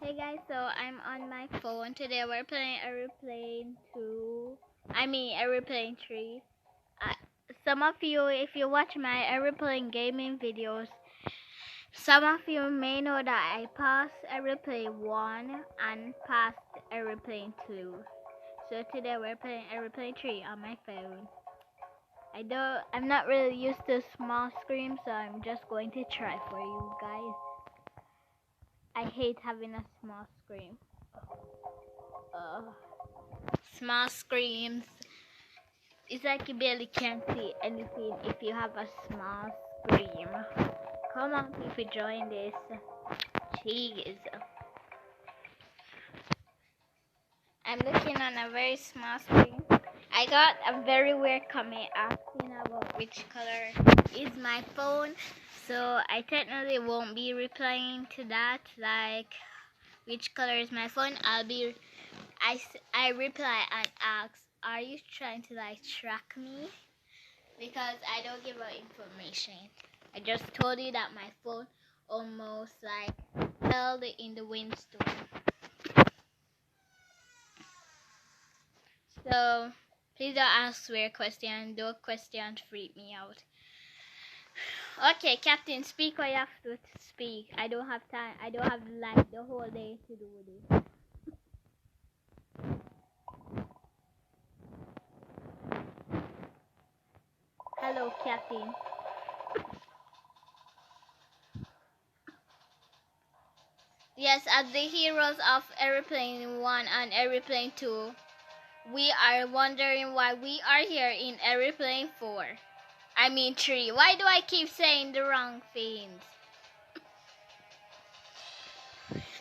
Hey guys, so I'm on my phone. Today we're playing Aeroplane 2. Aeroplane 3. Some of you, if you watch my Aeroplane gaming videos, some of you may know that I passed Aeroplane 1 and passed Aeroplane 2. So today we're playing Aeroplane 3 on my phone. I'm not really used to small screens, so I'm just going to try for you guys. I hate having a small screen. Small screens. It's like you barely can't see anything if you have a small screen. Come on, people, join this. Jeez. I'm looking on a very small screen. I got a very weird comment asking about which color is my phone. So I technically won't be replying to that. Like, which color is my phone? I reply and ask, are you trying to like track me? Because I don't give out information. I just told you that my phone almost like held in the windstorm. So please don't ask weird questions. Those questions freak me out. Okay, Captain, speak what you have to speak. I don't have time. I don't have like the whole day to do this. Hello, Captain. Yes, as the heroes of Aeroplane 1 and Aeroplane 2, we are wondering why we are here in Aeroplane 4. 3. Why do I keep saying the wrong things?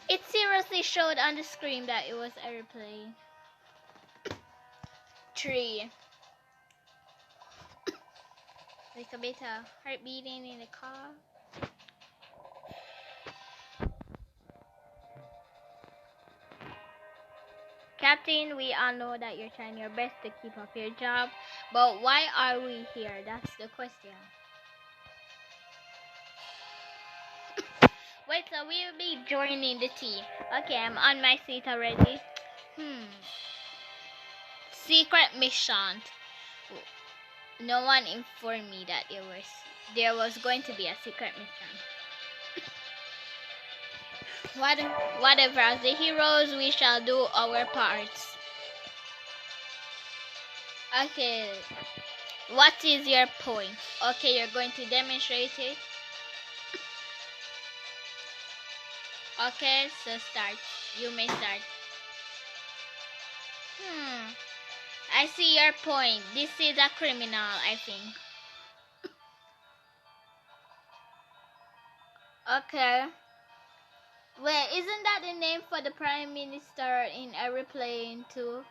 It seriously showed on the screen that it was Aeroplane 3. Like a bit of heart beating in the car. Captain, we all know that you're trying your best to keep up your job, but why are we here? That's the question. Wait, so we will be joining the team. Okay, I'm on my seat already. Secret mission. No one informed me that there was going to be a secret mission. Whatever, as the heroes, we shall do our parts. Okay, what is your point? Okay, you're going to demonstrate it. Okay, so start. You may start. I see your point. This is a criminal, I think. Okay. Wait, isn't that the name for the Prime Minister in Aeroplane 2?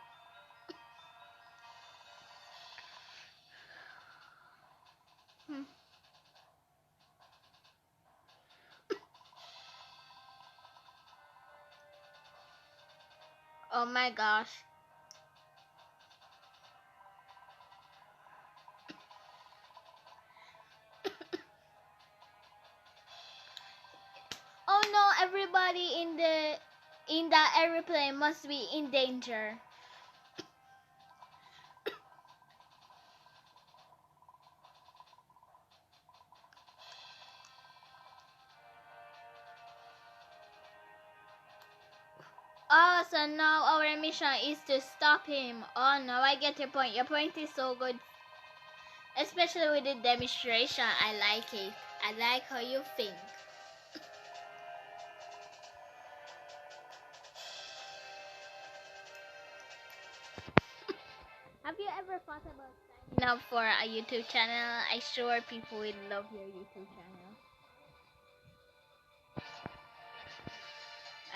Oh my gosh. Oh no, everybody in that aeroplane must be in danger. Oh, so now our mission is to stop him. Oh no, I get your point. Your point is so good. Especially with the demonstration. I like it. I like how you think. Have you ever thought about signing up for a YouTube channel? I'm sure people will love your YouTube channel.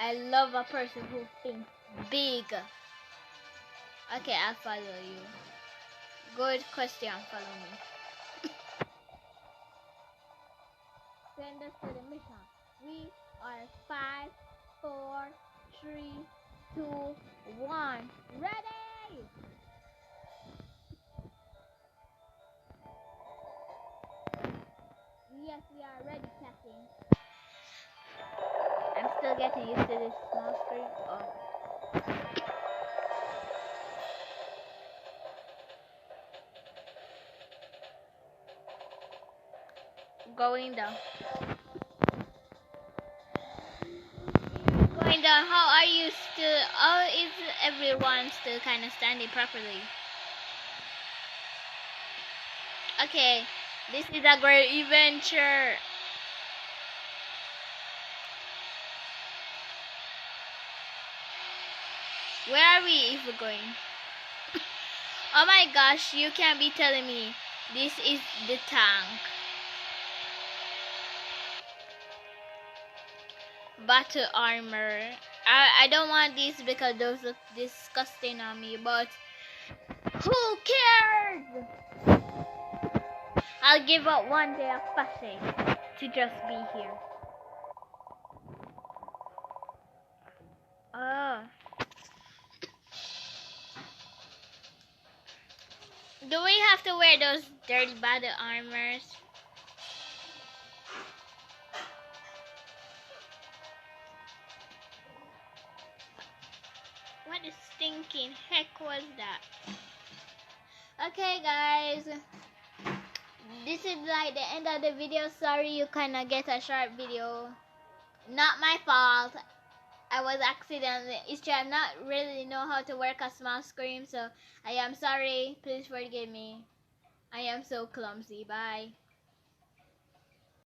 I love a person who thinks big. Okay, I'll follow you. Good question, follow me. Send us to the mission. We are 5, 4, 3, 2, 1. Ready! Yes, we are ready, Captain. I'm still getting used to this small screen. Oh. Going down. Going down. How are you still? Oh, is everyone still kind of standing properly? Okay, this is a great adventure. Where are we even going? Oh my gosh, you can't be telling me this is the tank. Battle armor. I don't want these because those look disgusting on me, but who cares? I'll give up one day of fasting to just be here. Oh. Do we have to wear those dirty battle armors? What the stinking heck was that? Okay guys, this is like the end of the video. Sorry you kinda get a short video. Not my fault. I was accidentally. It's true, I'm not really know how to work a small screen, so I am sorry. Please forgive me. I am so clumsy. Bye.